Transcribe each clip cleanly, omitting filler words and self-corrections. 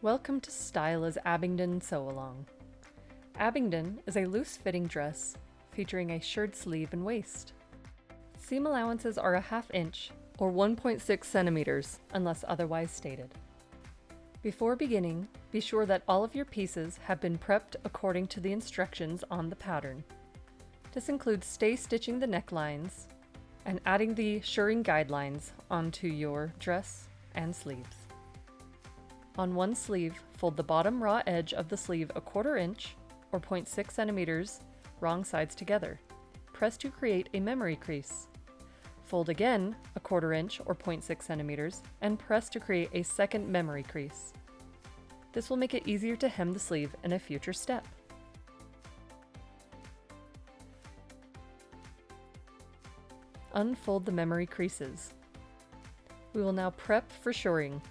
Welcome to Styla's Abingdon Sew-Along. Abingdon is a loose-fitting dress featuring a shirred sleeve and waist. Seam allowances are a 1/2 inch or 1.6 centimeters unless otherwise stated. Before beginning, be sure that all of your pieces have been prepped according to the instructions on the pattern. This includes stay stitching the necklines and adding the shirring guidelines onto your dress and sleeves. On one sleeve, fold the bottom raw edge of the sleeve a 1/4 inch or 0.6 centimeters wrong sides together. Press to create a memory crease. Fold again a 1/4 inch or 0.6 centimeters and press to create a second memory crease. This will make it easier to hem the sleeve in a future step. Unfold the memory creases. We will now prep for shirring.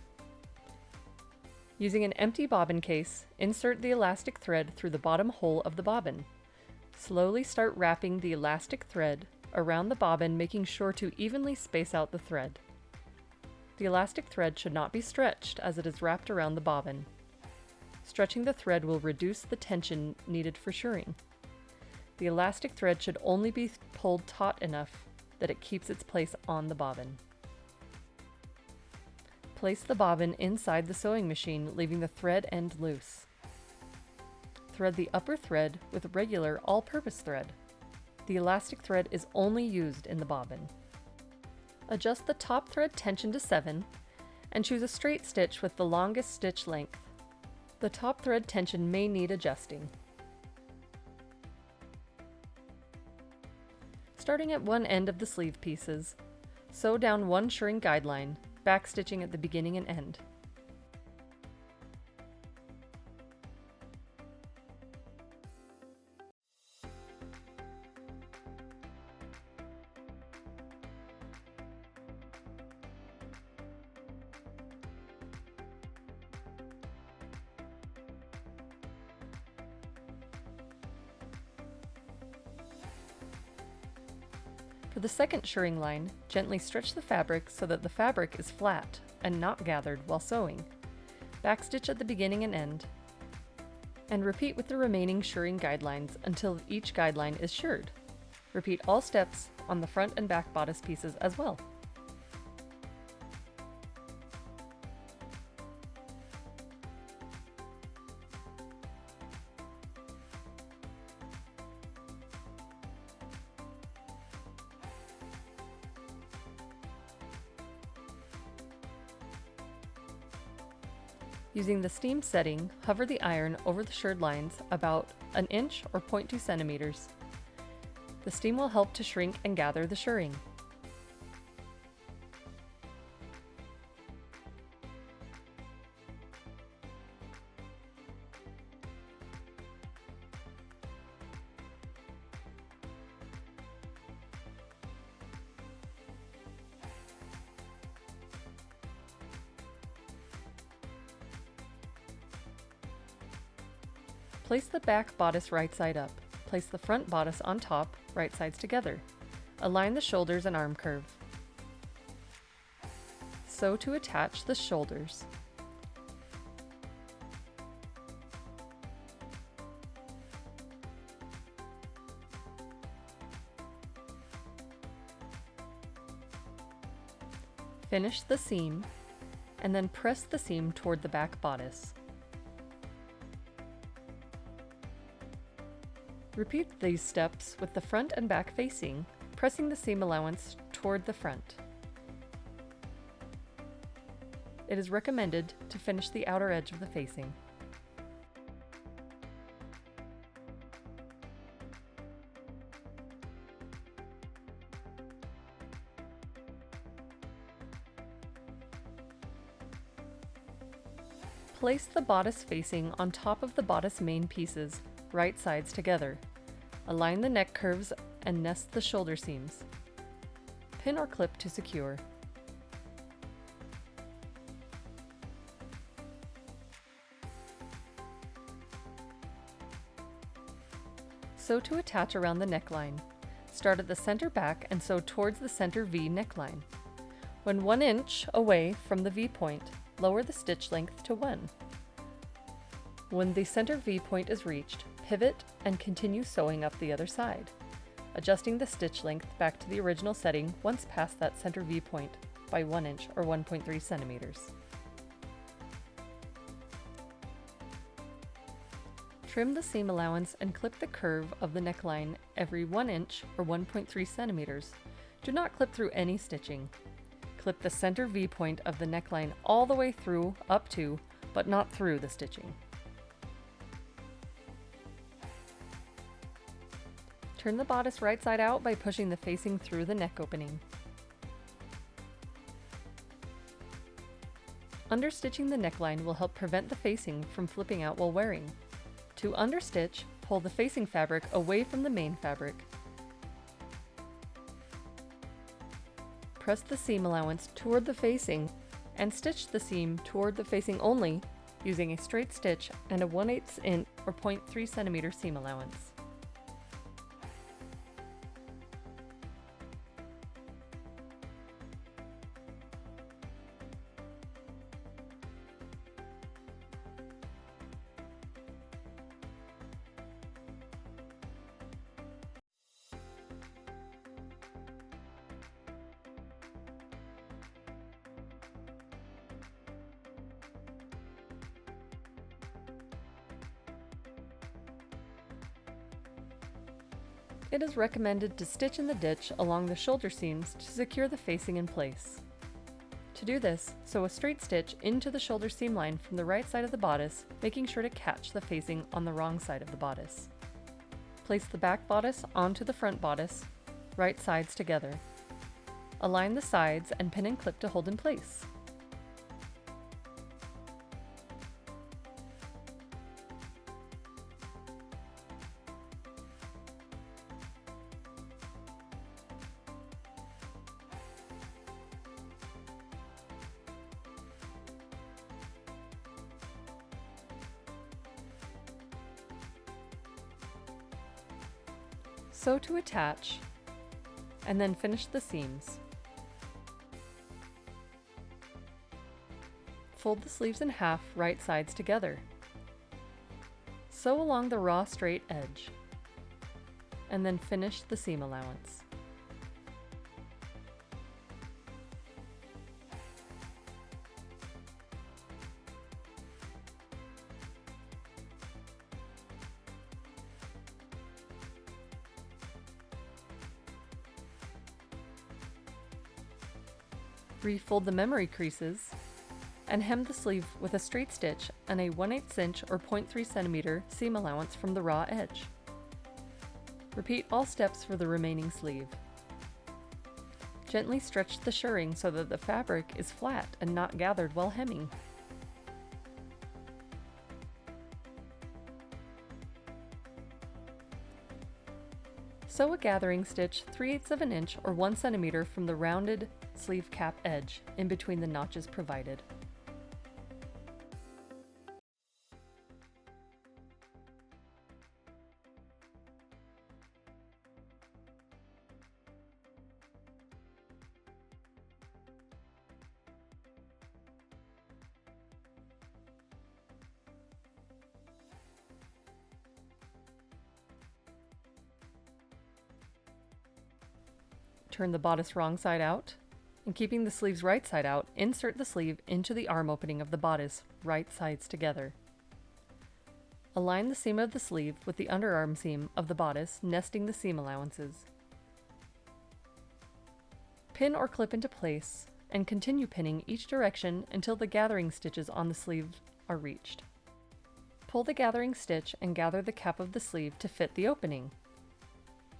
Using an empty bobbin case, insert the elastic thread through the bottom hole of the bobbin. Slowly start wrapping the elastic thread around the bobbin, making sure to evenly space out the thread. The elastic thread should not be stretched as it is wrapped around the bobbin. Stretching the thread will reduce the tension needed for shirring. The elastic thread should only be pulled taut enough that it keeps its place on the bobbin. Place the bobbin inside the sewing machine, leaving the thread end loose. Thread the upper thread with regular all-purpose thread. The elastic thread is only used in the bobbin. Adjust the top thread tension to 7 and choose a straight stitch with the longest stitch length. The top thread tension may need adjusting. Starting at one end of the sleeve pieces, sew down one shirring guideline, backstitching at the beginning and end. For the second shirring line, gently stretch the fabric so that the fabric is flat and not gathered while sewing. Backstitch at the beginning and end, and repeat with the remaining shirring guidelines until each guideline is shirred. Repeat all steps on the front and back bodice pieces as well. Using the steam setting, hover the iron over the shirred lines about 1 inch or 0.2 centimeters. The steam will help to shrink and gather the shirring. Place the back bodice right side up. Place the front bodice on top, right sides together. Align the shoulders and arm curve. Sew to attach the shoulders. Finish the seam, and then press the seam toward the back bodice. Repeat these steps with the front and back facing, pressing the seam allowance toward the front. It is recommended to finish the outer edge of the facing. Place the bodice facing on top of the bodice main pieces, right sides together. Align the neck curves and nest the shoulder seams. Pin or clip to secure. Sew to attach around the neckline. Start at the center back and sew towards the center V neckline. When 1 inch away from the V point, lower the stitch length to 1. When the center V point is reached, pivot and continue sewing up the other side, adjusting the stitch length back to the original setting once past that center V point by 1 inch or 1.3 centimeters. Trim the seam allowance and clip the curve of the neckline every 1 inch or 1.3 centimeters. Do not clip through any stitching. Clip the center V point of the neckline all the way through, up to, but not through the stitching. Turn the bodice right side out by pushing the facing through the neck opening. Understitching the neckline will help prevent the facing from flipping out while wearing. To understitch, pull the facing fabric away from the main fabric. Press the seam allowance toward the facing and stitch the seam toward the facing only using a straight stitch and a 1/8 inch or 0.3 centimeter seam allowance. It is recommended to stitch in the ditch along the shoulder seams to secure the facing in place. To do this, sew a straight stitch into the shoulder seam line from the right side of the bodice, making sure to catch the facing on the wrong side of the bodice. Place the back bodice onto the front bodice, right sides together. Align the sides and pin and clip to hold in place. Sew to attach, and then finish the seams. Fold the sleeves in half, right sides together. Sew along the raw straight edge, and then finish the seam allowance. Refold the memory creases and hem the sleeve with a straight stitch and a 1/8 inch or 0.3 centimeter seam allowance from the raw edge. Repeat all steps for the remaining sleeve. Gently stretch the shirring so that the fabric is flat and not gathered while hemming. Sew a gathering stitch 3/8 of an inch or 1 centimeter from the rounded sleeve cap edge in between the notches provided. Turn the bodice wrong side out, and keeping the sleeves right side out, insert the sleeve into the arm opening of the bodice, right sides together. Align the seam of the sleeve with the underarm seam of the bodice, nesting the seam allowances. Pin or clip into place, and continue pinning each direction until the gathering stitches on the sleeve are reached. Pull the gathering stitch and gather the cap of the sleeve to fit the opening.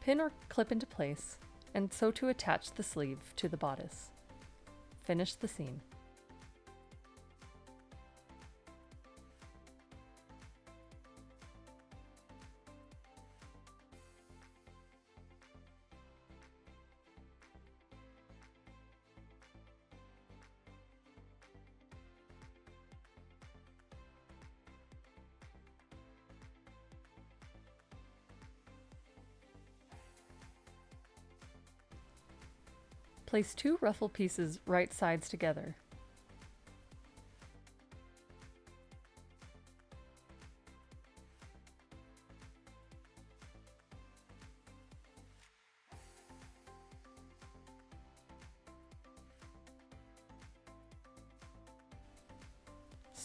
Pin or clip into place, and sew to attach the sleeve to the bodice. Finish the seam. Place 2 ruffle pieces right sides together.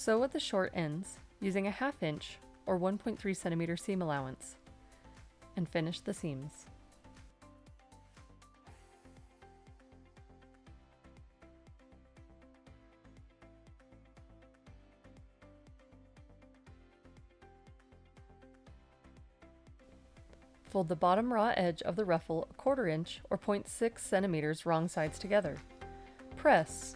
Sew at the short ends using a 1/2 inch or 1.3 centimeter seam allowance, and finish the seams. Fold the bottom raw edge of the ruffle a 1/4 inch or 0.6 centimeters wrong sides together. Press.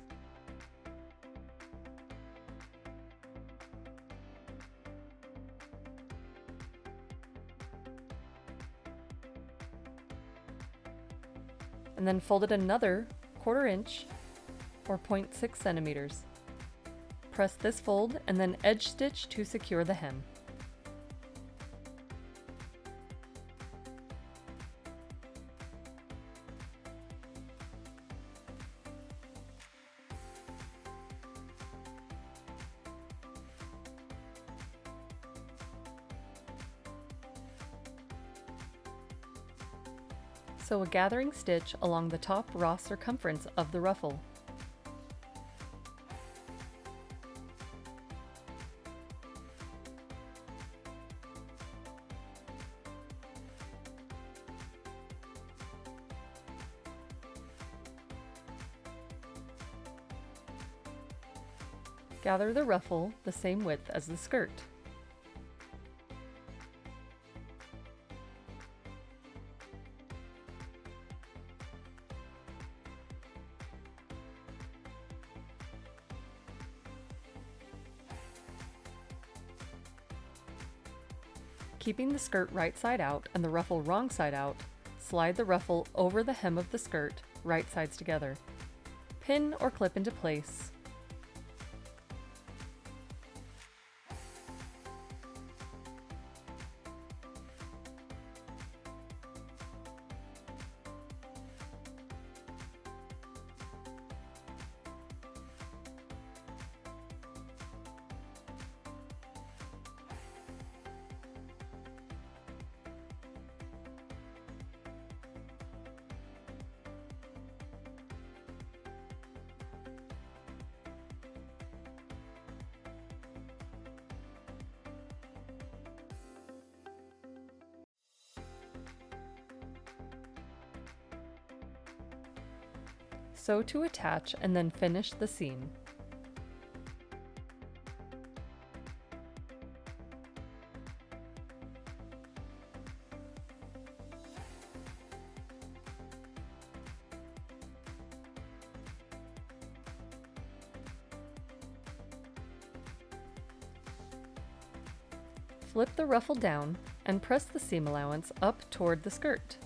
And then fold it another 1/4 inch or 0.6 centimeters. Press this fold and then edge stitch to secure the hem. Sew a gathering stitch along the top raw circumference of the ruffle. Gather the ruffle the same width as the skirt. Keeping the skirt right side out and the ruffle wrong side out, slide the ruffle over the hem of the skirt, right sides together. Pin or clip into place. Sew to attach and then finish the seam. Flip the ruffle down and press the seam allowance up toward the skirt.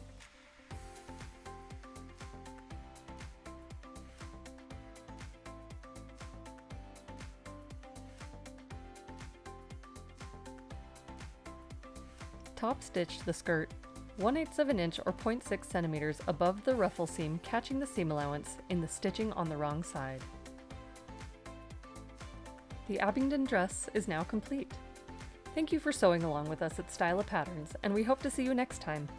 Top stitch the skirt 1/8 of an inch or 0.6 centimeters above the ruffle seam, catching the seam allowance in the stitching on the wrong side. The Abingdon dress is now complete. Thank you for sewing along with us at Styla Patterns, and we hope to see you next time.